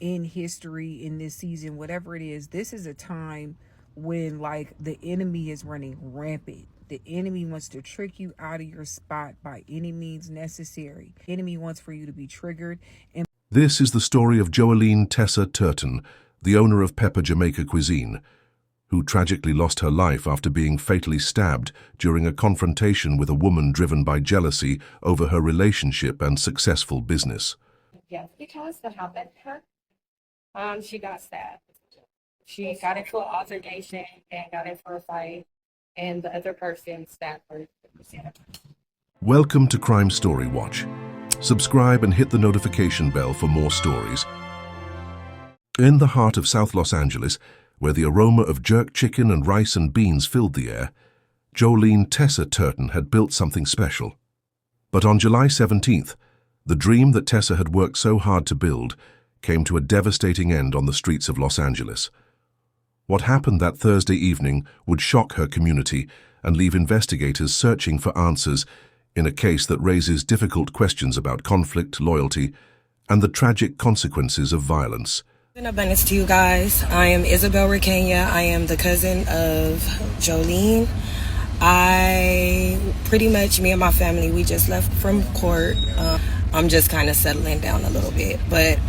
in history, in this season, whatever it is, this is a time when like the enemy is running rampant. The enemy wants to trick you out of your spot by any means necessary. The enemy wants for you to be triggered. And this is the story of Joeline Turton, the owner of Pepper Jamaica Cuisine, who tragically lost her life after being fatally stabbed during a confrontation with a woman driven by jealousy over her relationship and successful business. Yes, because what happened to her, she got stabbed. She got into an altercation and got into a fight, and the other person stabbed her. Welcome to Crime Story Watch. Subscribe and hit the notification bell for more stories. In the heart of South Los Angeles, where the aroma of jerk chicken and rice and beans filled the air, Joeline Turton had built something special. But on July 17th, the dream that Tessa had worked so hard to build came to a devastating end on the streets of Los Angeles. What happened that Thursday evening would shock her community and leave investigators searching for answers in a case that raises difficult questions about conflict, loyalty, and the tragic consequences of violence. In abundance to you guys, I am Isabel Ricania. I am the cousin of Jolene. Me and my family, we just left from court. I'm just kind of settling down a little bit, but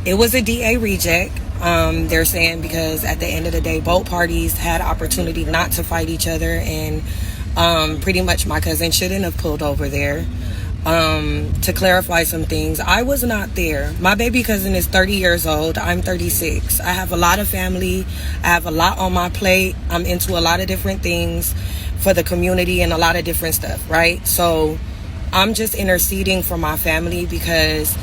it was a DA reject. They're saying because at the end of the day, both parties had opportunity not to fight each other, and pretty much my cousin shouldn't have pulled over there. To clarify some things, I was not there. My baby cousin is 30 years old. I'm 36. I have a lot of family. I have a lot on my plate. I'm into a lot of different things for the community and a lot of different stuff, right? So I'm just interceding for my family because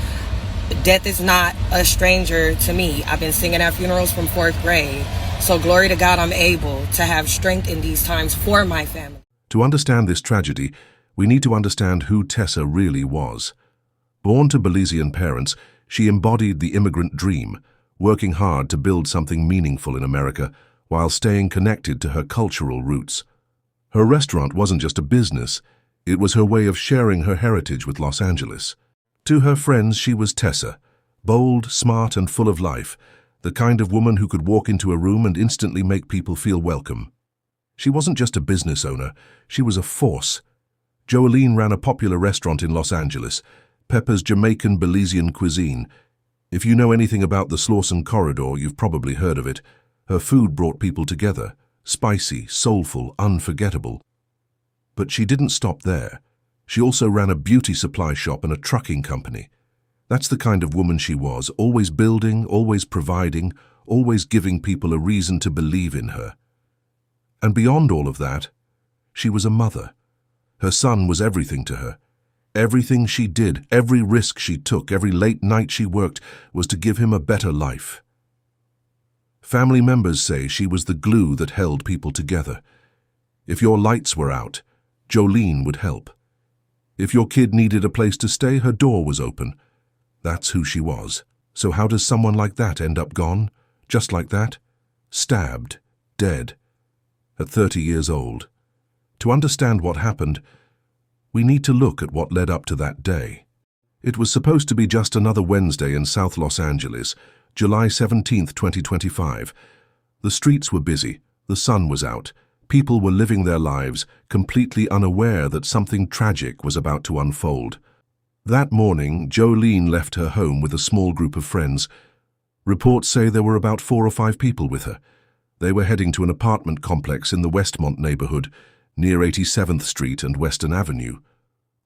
death is not a stranger to me. I've been singing at funerals from 4th grade. So glory to God, I'm able to have strength in these times for my family. To understand this tragedy, we need to understand who Tessa really was. Born to Belizean parents, she embodied the immigrant dream, working hard to build something meaningful in America while staying connected to her cultural roots. Her restaurant wasn't just a business, it was her way of sharing her heritage with Los Angeles. To her friends, she was Tessa, bold, smart, and full of life, the kind of woman who could walk into a room and instantly make people feel welcome. She wasn't just a business owner, she was a force. Joeline ran a popular restaurant in Los Angeles, Pepper's Jamaican Belizean Cuisine. If you know anything about the Slauson Corridor, you've probably heard of it. Her food brought people together, spicy, soulful, unforgettable. But she didn't stop there. She also ran a beauty supply shop and a trucking company. That's the kind of woman she was, always building, always providing, always giving people a reason to believe in her. And beyond all of that, she was a mother. Her son was everything to her. Everything she did, every risk she took, every late night she worked was to give him a better life. Family members say she was the glue that held people together. If your lights were out, Jolene would help. If your kid needed a place to stay, her door was open. That's who she was. So how does someone like that end up gone? Just like that? Stabbed, dead, at 30 years old. To understand what happened, we need to look at what led up to that day. It was supposed to be just another Wednesday in South Los Angeles, July 17, 2025. The streets were busy, the sun was out, people were living their lives, completely unaware that something tragic was about to unfold. That morning, Jolene left her home with a small group of friends. Reports say there were about 4 or 5 people with her. They were heading to an apartment complex in the Westmont neighborhood, near 87th Street and Western Avenue.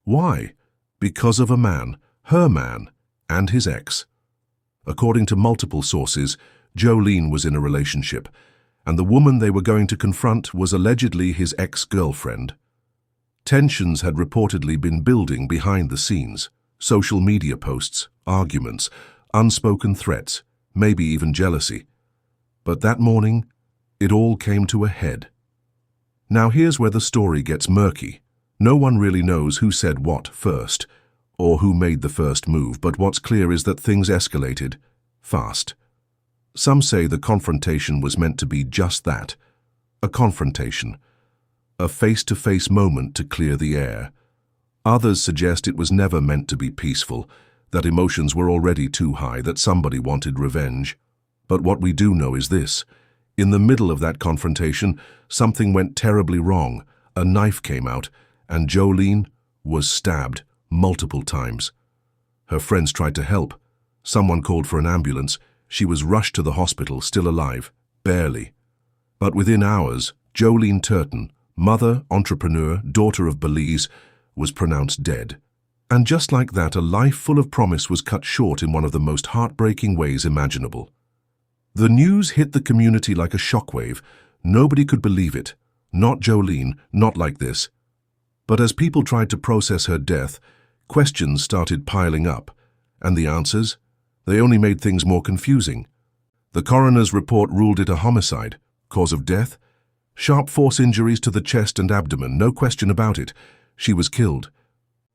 Why? Because of a man, her man, and his ex. According to multiple sources, Jolene was in a relationship, and the woman they were going to confront was allegedly his ex-girlfriend. Tensions had reportedly been building behind the scenes. Social media posts, arguments, unspoken threats, maybe even jealousy. But that morning, it all came to a head. Now here's where the story gets murky. No one really knows who said what first, or who made the first move, but what's clear is that things escalated fast. Some say the confrontation was meant to be just that, a confrontation, a face-to-face moment to clear the air. Others suggest it was never meant to be peaceful, that emotions were already too high, that somebody wanted revenge. But what we do know is this. In the middle of that confrontation, something went terribly wrong. A knife came out, and Jolene was stabbed multiple times. Her friends tried to help. Someone called for an ambulance. She was rushed to the hospital, still alive, barely. But within hours, Joeline Turton, mother, entrepreneur, daughter of Belize, was pronounced dead. And just like that, a life full of promise was cut short in one of the most heartbreaking ways imaginable. The news hit the community like a shockwave. Nobody could believe it. Not Jolene, not like this. But as people tried to process her death, questions started piling up. And the answers? They only made things more confusing. The coroner's report ruled it a homicide. Cause of death? Sharp force injuries to the chest and abdomen, no question about it. She was killed.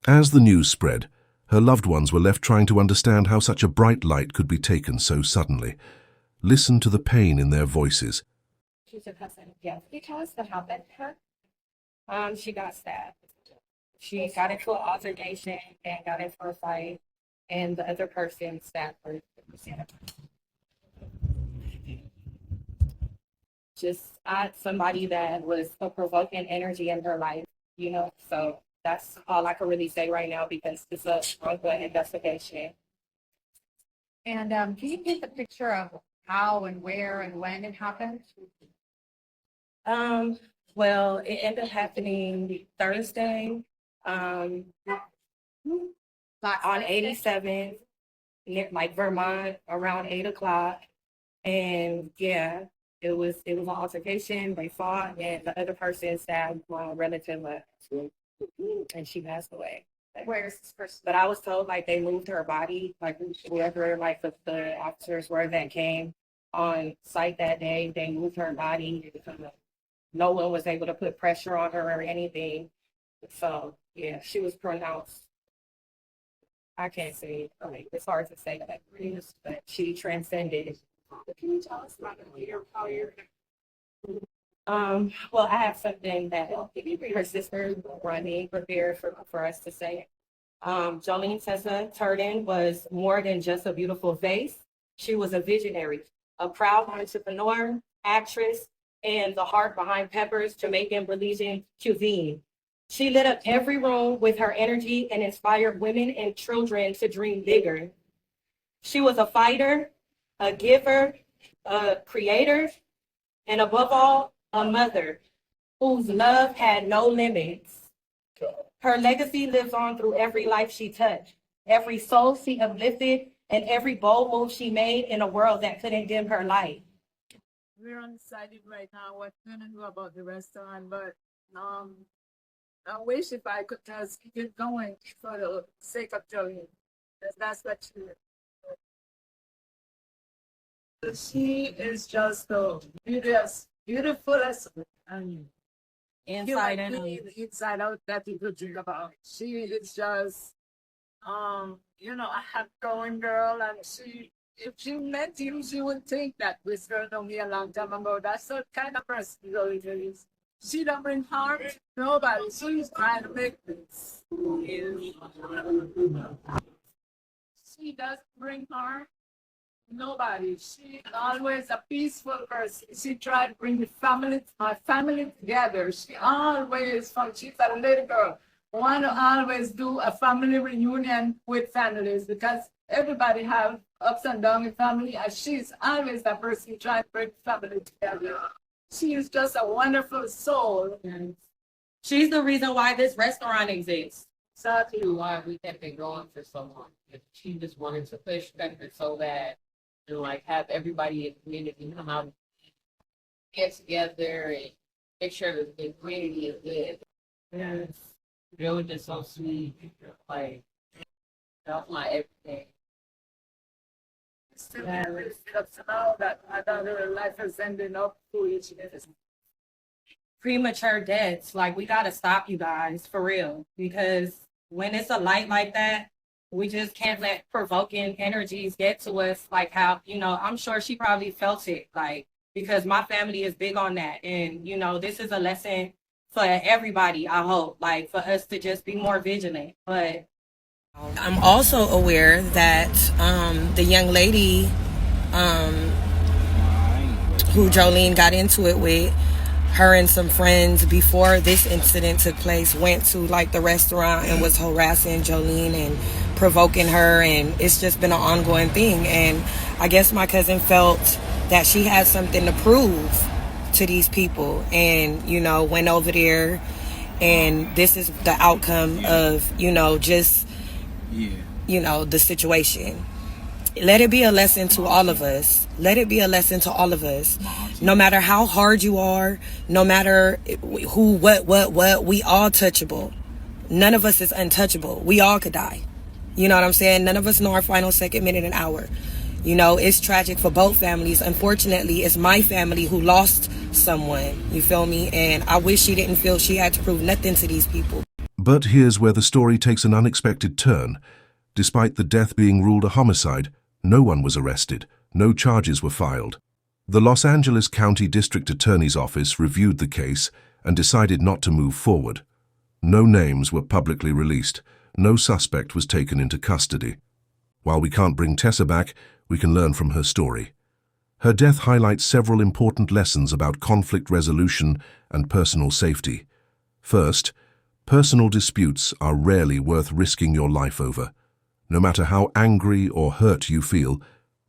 As the news spread, her loved ones were left trying to understand how such a bright light could be taken so suddenly. Listen to the pain in their voices. She's a cousin, yes, because what happened, she got stabbed. She got into an altercation and got into a fight, and the other person stabbed her. Just somebody that was a provoking energy in her life, so that's all I can really say right now because it's a ongoing investigation. And can you paint the picture of how and where and when it happened? Well, it ended up happening Thursday, on 87th, like Vermont, around 8 o'clock. And yeah, it was an altercation. They fought, and the other person stabbed my relative, and she passed away. Where is this person? But I was told like they moved her body, like whoever like the officers were that came on site that day, they moved her body. No one was able to put pressure on her or anything. So yeah, she was pronounced. I can't say. It's hard to say that, but she transcended. Can you tell us about how you're? Well, I have something that her sister Ronnie prepared for us to say. Joeline Turton was more than just a beautiful face. She was a visionary, a proud entrepreneur, actress, and the heart behind Pepper's Jamaican Belizean cuisine. She lit up every room with her energy and inspired women and children to dream bigger. She was a fighter, a giver, a creator, and above all, a mother whose love had no limits. Her legacy lives on through every life she touched, every soul she uplifted, and every bold move she made in a world that couldn't dim her light. We're undecided right now what we're going to do about the restaurant, but I wish if I could just keep it going for the sake of Jolene. That's what she is. She is just the beautifulest and Inside and inside out that you could dream about. She is just, a hard-going girl, and if she met you, she would think that this girl know me a long time ago. That's the kind of person Jolene is. She don't bring harm to nobody. She's trying to make this. She doesn't bring harm to nobody. She always a peaceful person. She tried to bring my family together. She always, she's a little girl, want to always do a family reunion with families because everybody have ups and downs in family, and she's always that person trying to bring family together. She is just a wonderful soul. she's the reason why this restaurant exists. Exactly. Why we have been going for so long. If she just wanted to push Becker so bad and like have everybody in the community come out, get together and make sure that the community is good. Yes. It was just so sweet. Like that's my everything. And it's just now that another life is ending up foolishness. Premature deaths, like we gotta stop you guys for real, because when it's a light like that, we just can't let provoking energies get to us. Like how, I'm sure she probably felt it, like, because my family is big on that. And, this is a lesson for everybody, I hope, like for us to just be more vigilant. But I'm also aware that the young lady who Jolene got into it with, her and some friends before this incident took place went to like the restaurant and was harassing Jolene and provoking her, and it's just been an ongoing thing. And I guess my cousin felt that she had something to prove to these people, and went over there, and this is the outcome of just the situation. Let it be a lesson to all of us. Let it be a lesson to all of us. No matter how hard you are, no matter who, what, we all touchable. None of us is untouchable. We all could die. You know what I'm saying? None of us know our final second, minute, and hour. It's tragic for both families. Unfortunately, it's my family who lost someone. You feel me? And I wish she didn't feel she had to prove nothing to these people. But here's where the story takes an unexpected turn. Despite the death being ruled a homicide, no one was arrested. No charges were filed. The Los Angeles County District Attorney's Office reviewed the case and decided not to move forward. No names were publicly released. No suspect was taken into custody. While we can't bring Tessa back, we can learn from her story. Her death highlights several important lessons about conflict resolution and personal safety. First, personal disputes are rarely worth risking your life over. No matter how angry or hurt you feel,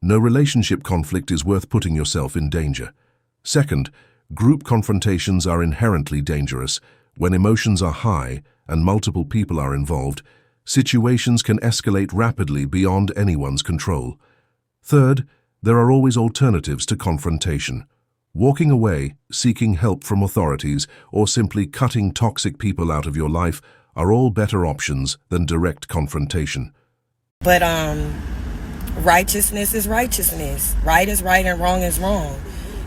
no relationship conflict is worth putting yourself in danger. Second, group confrontations are inherently dangerous. When emotions are high and multiple people are involved, situations can escalate rapidly beyond anyone's control. Third, there are always alternatives to confrontation. Walking away, seeking help from authorities, or simply cutting toxic people out of your life are all better options than direct confrontation. But righteousness is righteousness. Right is right and wrong is wrong.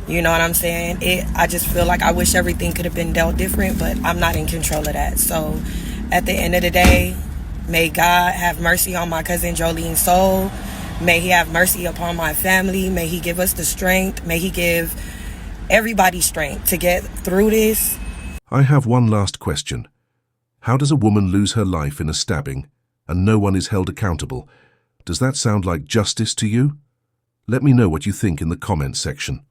You know what I'm saying? I just feel like I wish everything could have been dealt different, but I'm not in control of that. So at the end of the day, may God have mercy on my cousin Jolene's soul. May he have mercy upon my family. May he give us the strength. May he give everybody strength to get through this. I have one last question. How does a woman lose her life in a stabbing and no one is held accountable? Does that sound like justice to you? Let me know what you think in the comments section.